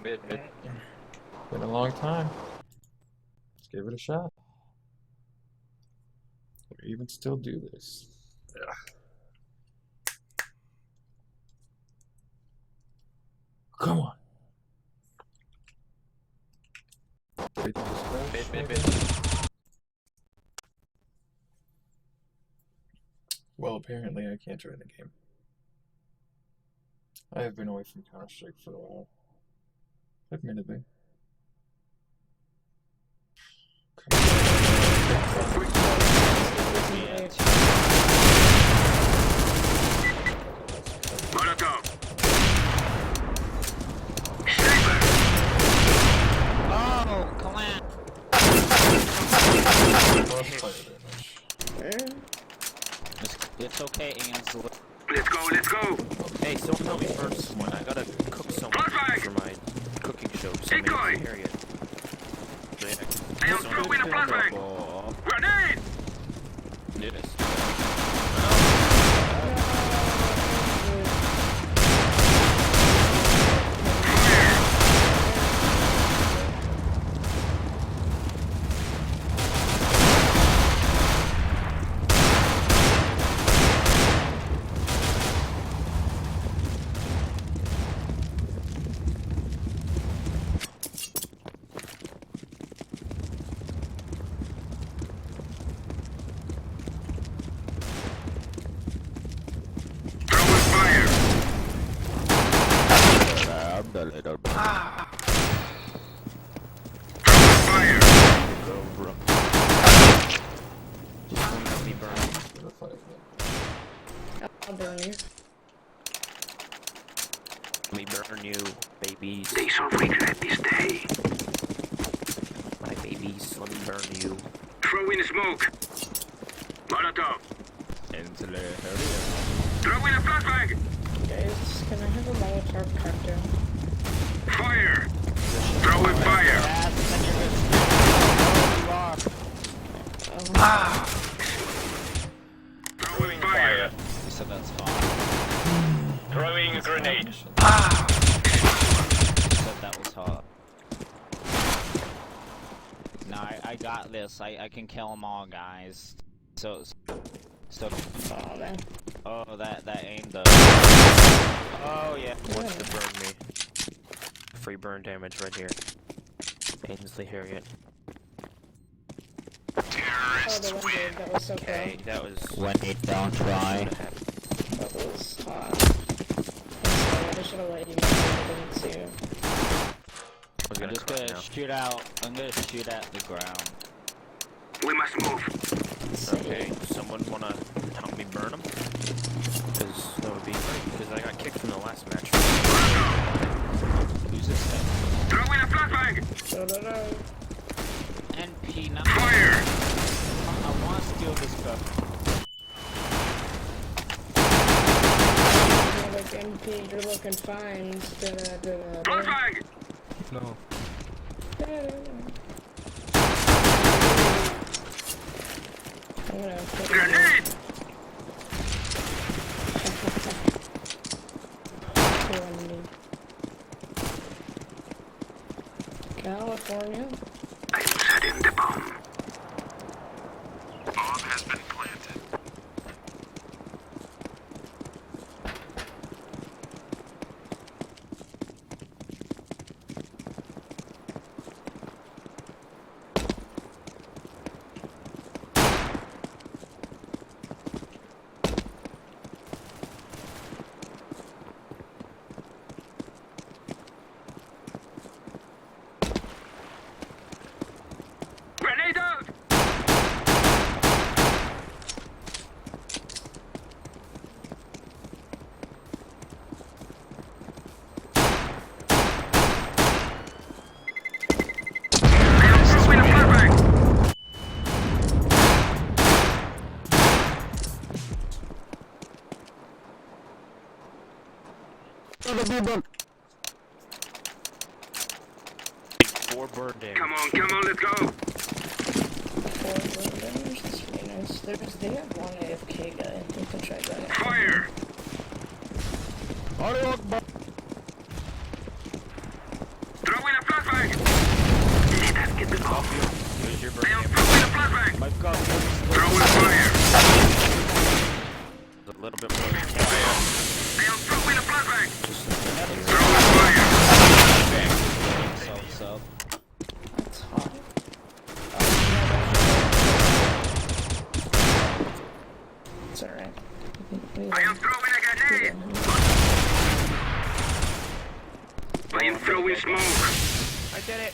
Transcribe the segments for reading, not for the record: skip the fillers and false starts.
Mid. Been a long time. Let's give it a shot. Or even still do this. Ugh. Come on. Mid. Well, apparently I can't join the game. I have been away from Counter-Strike for a while. Admittedly. Come Molotov. Oh, come on. It's okay, Ian's. Let's go. Hey, someone help me first. I gotta cook something for my cooking show. Somebody hear it. I am throwing a flashbang. Grenade! Yes. A little bit. Fire! Go, bro. Just don't let me burn. I'll burn you. Let me burn you, babies. They shall regret this day. My babies, let me burn you. Throw in smoke. Molotov. Into the area. Throw in a flashbang. Guys, can I have a Molotov cocktail? Fire! Throw in fire! Throw in fire! You said that's hot. Throwing a grenade. You said that was hot. No, I got this. I can kill them all, guys. So. Oh, man. Oh, that aimed up. Oh yeah. What's to burn me? Free burn damage right here. Ainsley Harriet. Terrorists win. That was so cool. Okay, that was when they don't try. That was hot. I should have let you know I didn't see you. I'm just gonna shoot out. I'm gonna shoot at the ground. We must move. Okay, someone wanna help me burn them? Because that would be great, because I got kicked from the last match. Who's this guy? Throw in a flashbang. NP, not Fire! I wanna steal this stuff. You're like, MP, you're looking fine. Flashbang! No. I'm gonna put Grenade! California. I'm setting the bomb. Bomb has been planted. Grenade out! Four burn damage. Come on, let's go! They have one AFK guy. You can try that. the bomb. Here's your I burn am damage. throwing a flashbang. My god, Throwing fire. a little bit more. I am throwing a flashbang. Throwing Throwing fire. Sub. That's hot. It's alright. I am throwing a grenade. I am throwing smoke. I did it.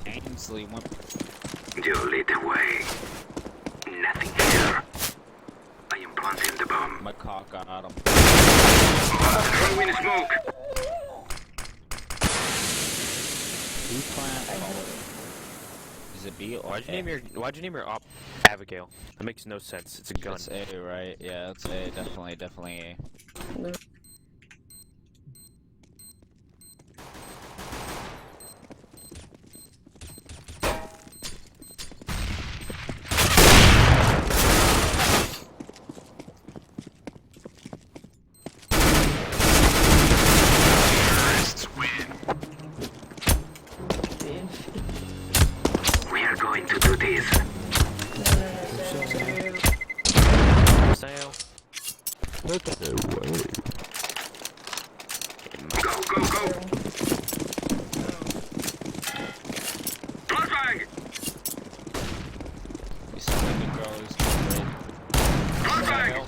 Ainsley went. You lead the way. Nothing here. I am planting the bomb. My cock got him. Throwing smoke. Who plant? Is it B or Why'd you name your op Abigail? That makes no sense. It's a gun. It's A, right? Yeah, it's A. Definitely A. We are going to do this. Sail. Go, go, go. Flashbang. We saw the girls. Flashbang.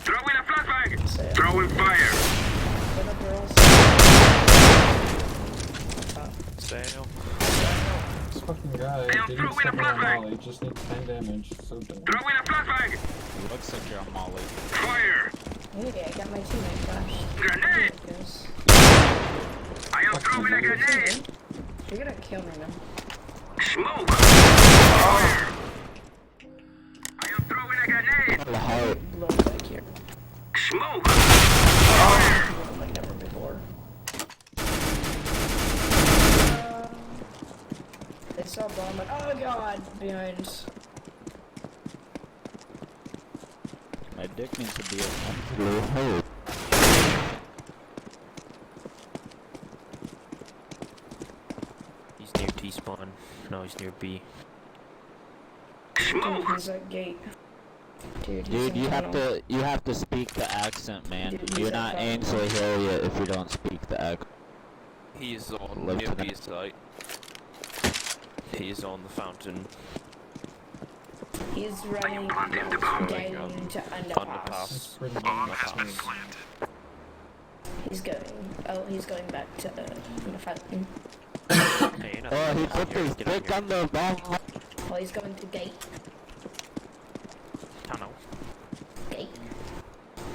Throwing a flashbang. Sail. Throwing fire. What up, girls? Sail. This fucking guy am didn't throwing a step on flashbang. Molly, just needs 10 damage. So dumb. Throwing a flashbang. Looks like you're a molly. Fire. Hey, I got my teammate flash. Grenade. Yes. I am throwing a grenade. You're gonna kill me now. Smoke. Fire. I am throwing a grenade. Blow back here. Smoke. Fire. Like never before. They saw bomb, like, oh god, behind. My dick needs to be a He's near T spawn. No, he's near B. Dude, Smoke. he's at gate. Dude, he's Dude, in tunnel. you have to speak the accent, man. Dude, he's You're a not fucking- Ainsley Harriet if you don't speak the accent. He's on Live near to the- B site. He's on the fountain. He's running planting the bomb. down to underpass. That's pretty Bomb dumb. has been planted. He's going back to the fountain. Hey, you're not Oh, he Get put out his here. dick on the bomb. Oh, he's going to gate. Tunnel. Gate.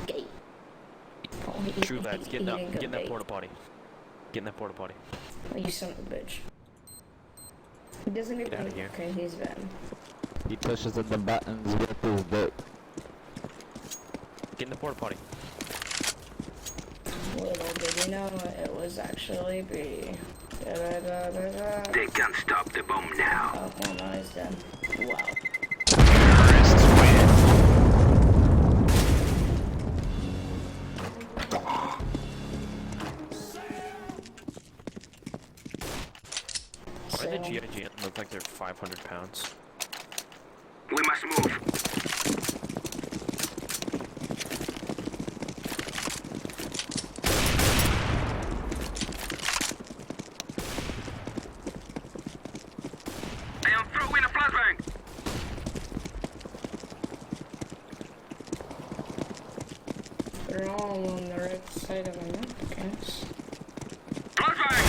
Gate. Oh, True lads, get in didn't go that gate. porta potty. Get in that porta potty. Oh, you son of a bitch. He doesn't even. outta here. Okay, he's bad. He pushes in the buttons with his dick. Get in the porta potty. Little did you know it was actually B. Da-da-da-da-da. They can't stop the bomb now. Oh, well, now he's dead. Wow. Terrorists win. Why So, did GIGN look like they're 500 pounds? We must move. I am throwing a flashbang. they're all on the right side of the map, guys. Flashbang.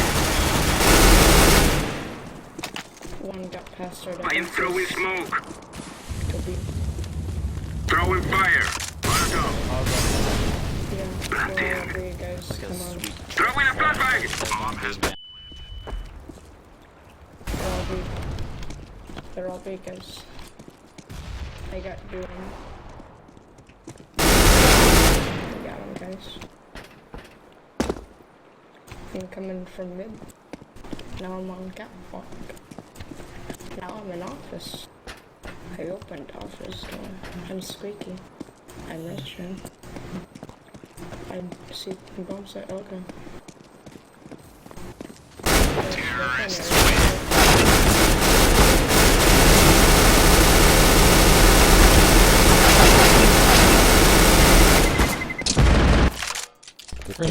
One got past our I am throwing smoke. Could be. Throwing fire. Molotov. Yeah, Planted. wherever you guys Like a come on. sweet. Throwing a flashbang. That's on B, man. They're all big. They're all big guys. I got doing. I got him, guys. Incoming from mid. Now I'm on catwalk. Now I'm in office. I opened office door. I'm squeaky. I'm rich, man. I see the bomb site. Okay. Terrorists win.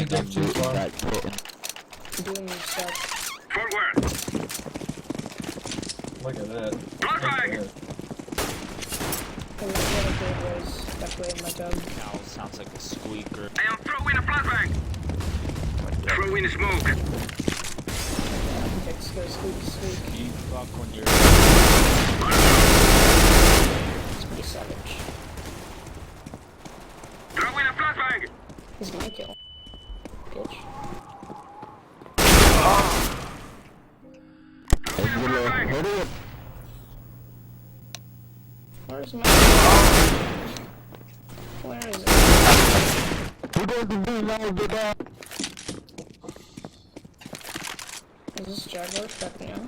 only sitting on gave 2 mute far. that kitten. Doom stuff. Forward! Look at that. Flashbang! Look at And the other kid was definitely in my job. Cow sounds like a squeaker. I am throwing a flashbang! Throwing smoke! It's go squeak squeak. You fuck when you're... It's pretty savage. Throwing a flashbang! He's my kill. Bitch. Hurry up. Where's my... Where is it? We're going to be now, get up. Is this Jaguar stuck now?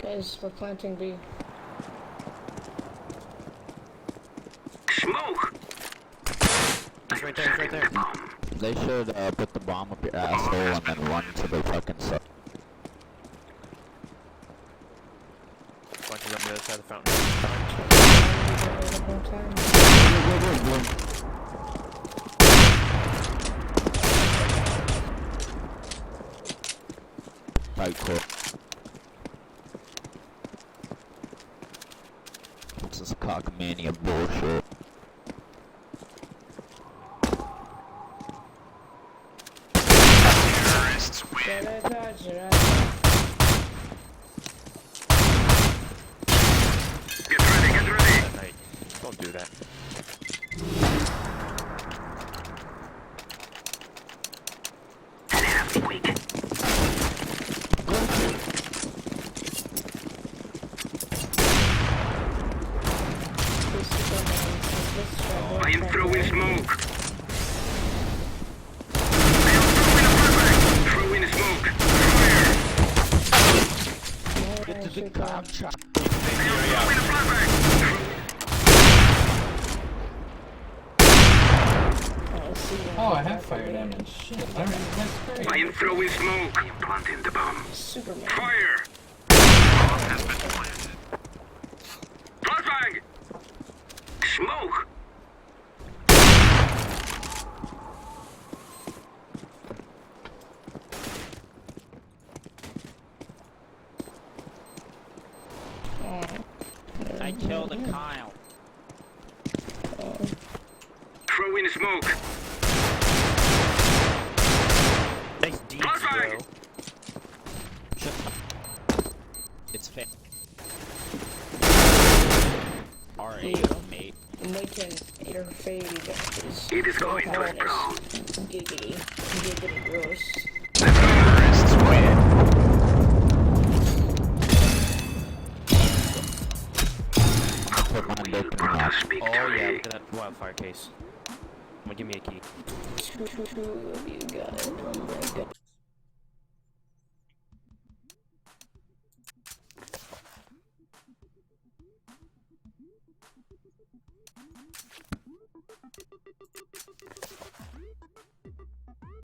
Guys, we're planting B. Smoke! He's right there, he's right there. They should put the bomb up your asshole and then run till they fucking suck. Bunch is on the other side of the fountain. Fight court. This is cockamania bullshit. Should I touch it? Get ready, get ready! That night. Don't do that. Half weak. I am throwing smoke! I am throwing a flashbang! Throwing smoke! Fire! Get to the cock chop. I am throwing a flashbang! Oh, I have fire damage. Shit. Alright, that's great. I am throwing smoke! I am planting the bomb. Superman. Fire! Bomb has been planted. Flashbang! Smoke! I killed a Kyle. Throwing smoke! Nice deeds, Flashbang! bro. It's fa- Hey, Alright, mate. making your fade is It is going to bonus. explode. Giggity. Giggity gross. The terrorists win. Put mine open Brought now. us Oh yeah, victory. look at that wildfire case. Give me a key. Two of you got it. Oh my god.